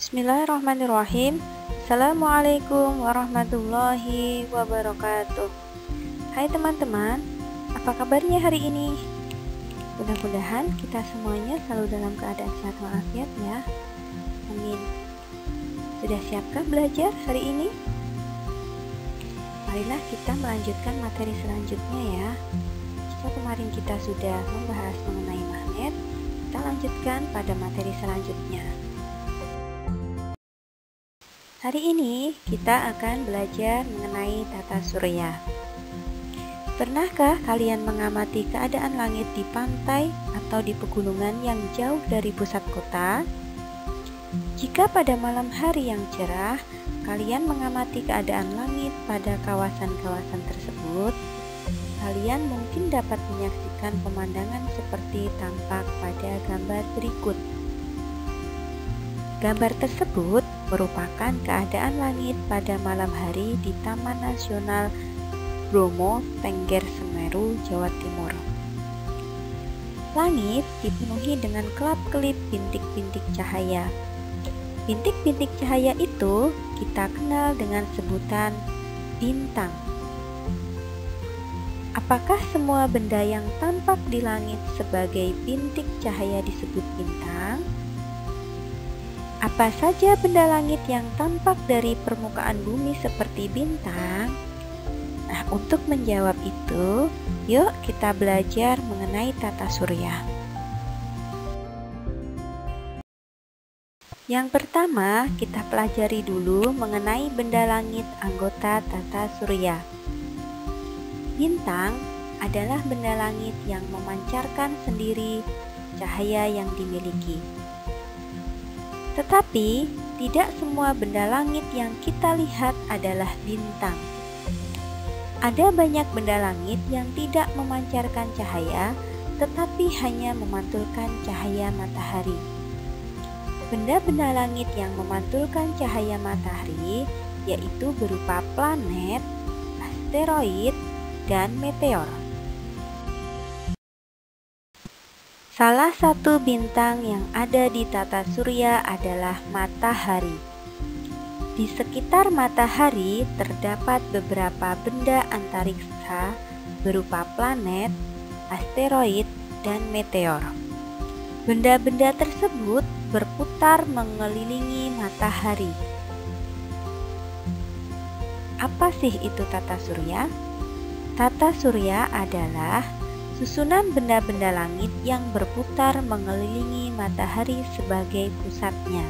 Bismillahirrahmanirrahim. Assalamualaikum warahmatullahi wabarakatuh. Hai teman-teman, apa kabarnya hari ini? Mudah-mudahan kita semuanya selalu dalam keadaan sehat walafiat ya. Amin. Sudah siapkah belajar hari ini? Marilah kita melanjutkan materi selanjutnya ya. Jika kemarin kita sudah membahas mengenai magnet, kita lanjutkan pada materi selanjutnya. Hari ini kita akan belajar mengenai tata surya. Pernahkah kalian mengamati keadaan langit di pantai atau di pegunungan yang jauh dari pusat kota? Jika pada malam hari yang cerah, kalian mengamati keadaan langit pada kawasan-kawasan tersebut, kalian mungkin dapat menyaksikan pemandangan seperti tampak pada gambar berikut. Gambar tersebut merupakan keadaan langit pada malam hari di Taman Nasional Bromo, Tengger Semeru, Jawa Timur. Langit dipenuhi dengan kelap-kelip bintik-bintik cahaya. Bintik-bintik cahaya itu kita kenal dengan sebutan bintang. Apakah semua benda yang tampak di langit sebagai bintik cahaya disebut bintang? Apa saja benda langit yang tampak dari permukaan bumi seperti bintang? Nah, untuk menjawab itu, yuk kita belajar mengenai tata surya. Yang pertama, kita pelajari dulu mengenai benda langit anggota tata surya. Bintang adalah benda langit yang memancarkan sendiri cahaya yang dimiliki. Tetapi, tidak semua benda langit yang kita lihat adalah bintang. Ada banyak benda langit yang tidak memancarkan cahaya, tetapi hanya memantulkan cahaya matahari. Benda-benda langit yang memantulkan cahaya matahari yaitu berupa planet, asteroid, dan meteor. Salah satu bintang yang ada di tata surya adalah matahari. Di sekitar matahari terdapat beberapa benda antariksa berupa planet, asteroid, dan meteor. Benda-benda tersebut berputar mengelilingi matahari. Apa sih itu tata surya? Tata surya adalah susunan benda-benda langit yang berputar mengelilingi matahari sebagai pusatnya.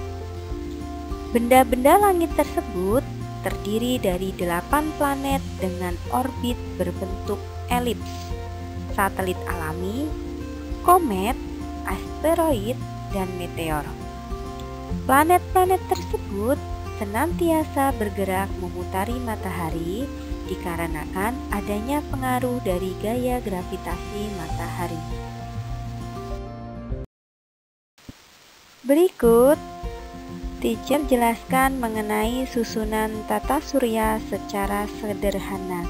Benda-benda langit tersebut terdiri dari 8 planet dengan orbit berbentuk elips, satelit alami, komet, asteroid, dan meteor. Planet-planet tersebut senantiasa bergerak memutari matahari dikarenakan adanya pengaruh dari gaya gravitasi matahari. Berikut, teacher jelaskan mengenai susunan tata surya secara sederhana.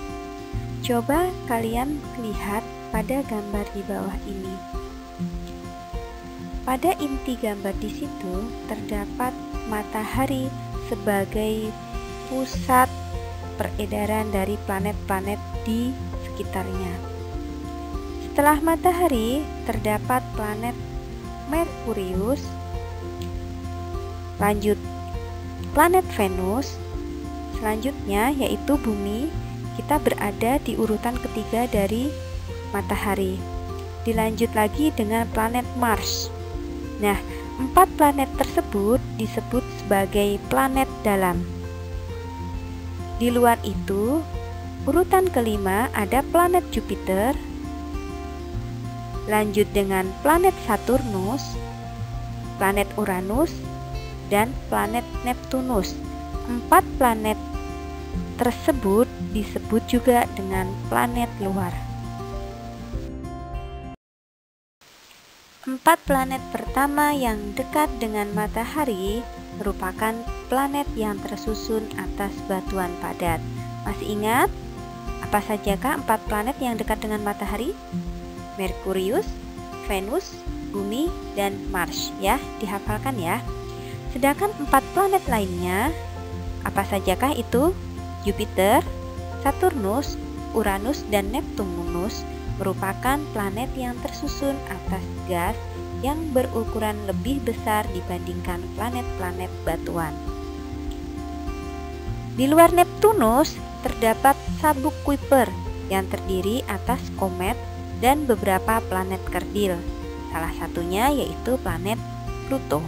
Coba kalian lihat pada gambar di bawah ini. Pada inti gambar di situ terdapat matahari sebagai pusat peredaran dari planet-planet di sekitarnya. Setelah matahari terdapat planet Merkurius, lanjut planet Venus, selanjutnya yaitu bumi. Kita berada di urutan ketiga dari matahari. Dilanjut lagi dengan planet Mars. Nah, 4 planet tersebut disebut sebagai planet dalam. Di luar itu, urutan kelima ada planet Jupiter, lanjut dengan planet Saturnus, planet Uranus, dan planet Neptunus. 4 planet tersebut disebut juga dengan planet luar. 4 planet pertama yang dekat dengan matahari merupakan planet yang tersusun atas batuan padat. Masih ingat? Apa sajakah 4 planet yang dekat dengan matahari? Merkurius, Venus, Bumi, dan Mars ya, dihafalkan ya. Sedangkan 4 planet lainnya, apa sajakah itu? Jupiter, Saturnus, Uranus, dan Neptunus merupakan planet yang tersusun atas gas yang berukuran lebih besar dibandingkan planet-planet batuan. Di luar Neptunus terdapat sabuk Kuiper yang terdiri atas komet dan beberapa planet kerdil. Salah satunya yaitu planet Pluto.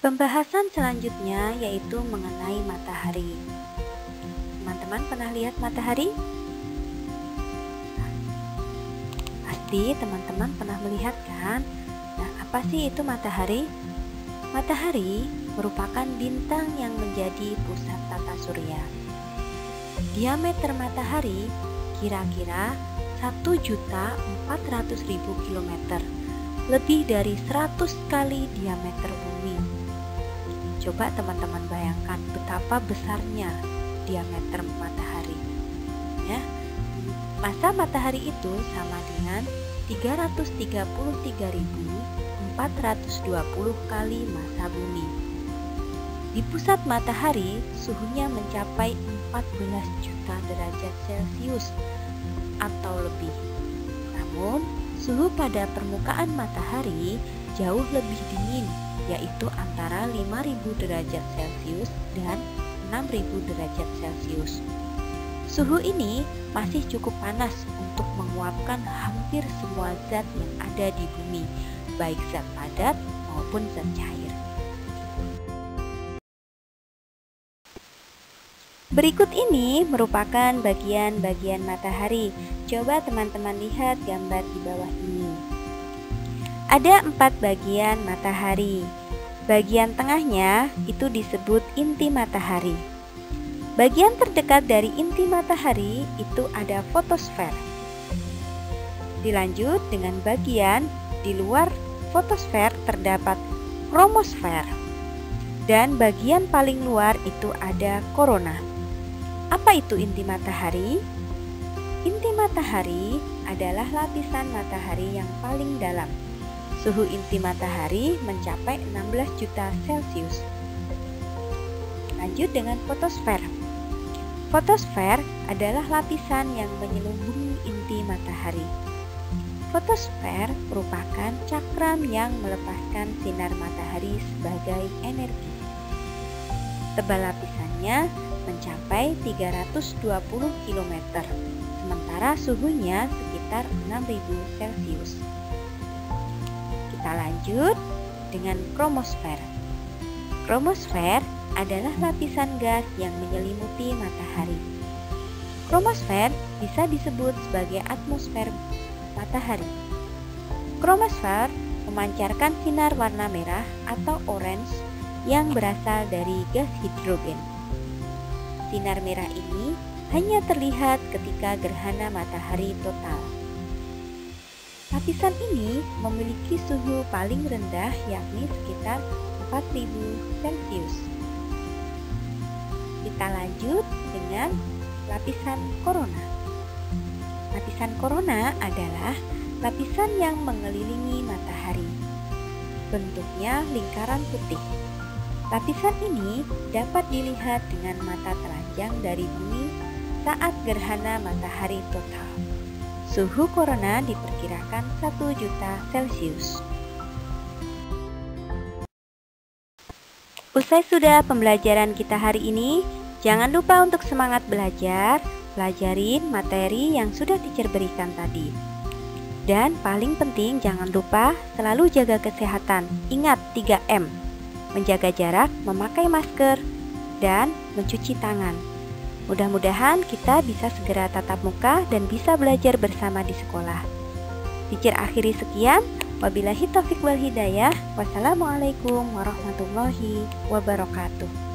Pembahasan selanjutnya yaitu mengenai matahari. Teman-teman pernah lihat matahari? Pasti teman-teman pernah melihat kan? Nah, apa sih itu matahari? Matahari merupakan bintang yang menjadi pusat tata surya. Diameter matahari kira-kira 1.400.000 km, lebih dari 100 kali diameter bumi. Coba teman-teman bayangkan betapa besarnya diameter matahari. Ya, massa matahari itu sama dengan 333.420 kali massa bumi. Di pusat matahari suhunya mencapai 14 juta derajat Celcius atau lebih. Namun, suhu pada permukaan matahari jauh lebih dingin, yaitu antara 5.000 derajat Celcius dan 6.000 derajat Celcius. Suhu ini masih cukup panas untuk menguapkan hampir semua zat yang ada di bumi, baik zat padat maupun zat cair. Berikut ini merupakan bagian-bagian matahari. Coba teman-teman lihat gambar di bawah ini. Ada 4 bagian matahari. Bagian tengahnya itu disebut inti matahari. Bagian terdekat dari inti matahari itu ada fotosfer. Dilanjut dengan bagian di luar fotosfer terdapat kromosfer. Dan bagian paling luar itu ada korona. Apa itu inti matahari? Inti matahari adalah lapisan matahari yang paling dalam. Suhu inti matahari mencapai 16 juta Celcius. Lanjut dengan fotosfer. Fotosfer adalah lapisan yang menyelubungi inti matahari. Fotosfer merupakan cakram yang melepaskan sinar matahari sebagai energi. Tebal lapisannya mencapai 320 km, sementara suhunya sekitar 6.000 Celcius. Kita lanjut dengan kromosfer. Kromosfer adalah lapisan gas yang menyelimuti matahari. Kromosfer bisa disebut sebagai atmosfer matahari. Kromosfer memancarkan sinar warna merah atau orange yang berasal dari gas hidrogen. Sinar merah ini hanya terlihat ketika gerhana matahari total. Lapisan ini memiliki suhu paling rendah yakni sekitar 4.000 Celcius. Kita lanjut dengan lapisan korona. Lapisan korona adalah lapisan yang mengelilingi matahari. Bentuknya lingkaran putih. Lapisan ini dapat dilihat dengan mata telanjang dari bumi saat gerhana matahari total. Suhu korona diperkirakan 1 juta Celcius. Usai sudah pembelajaran kita hari ini, jangan lupa untuk semangat belajar, pelajarin materi yang sudah teacher berikan tadi. Dan paling penting jangan lupa selalu jaga kesehatan. Ingat 3M, menjaga jarak, memakai masker, dan mencuci tangan. Mudah-mudahan kita bisa segera tatap muka dan bisa belajar bersama di sekolah. Teacher akhiri sekian. Wabillahi taufiq wal hidayah. Wassalamualaikum warahmatullahi wabarakatuh.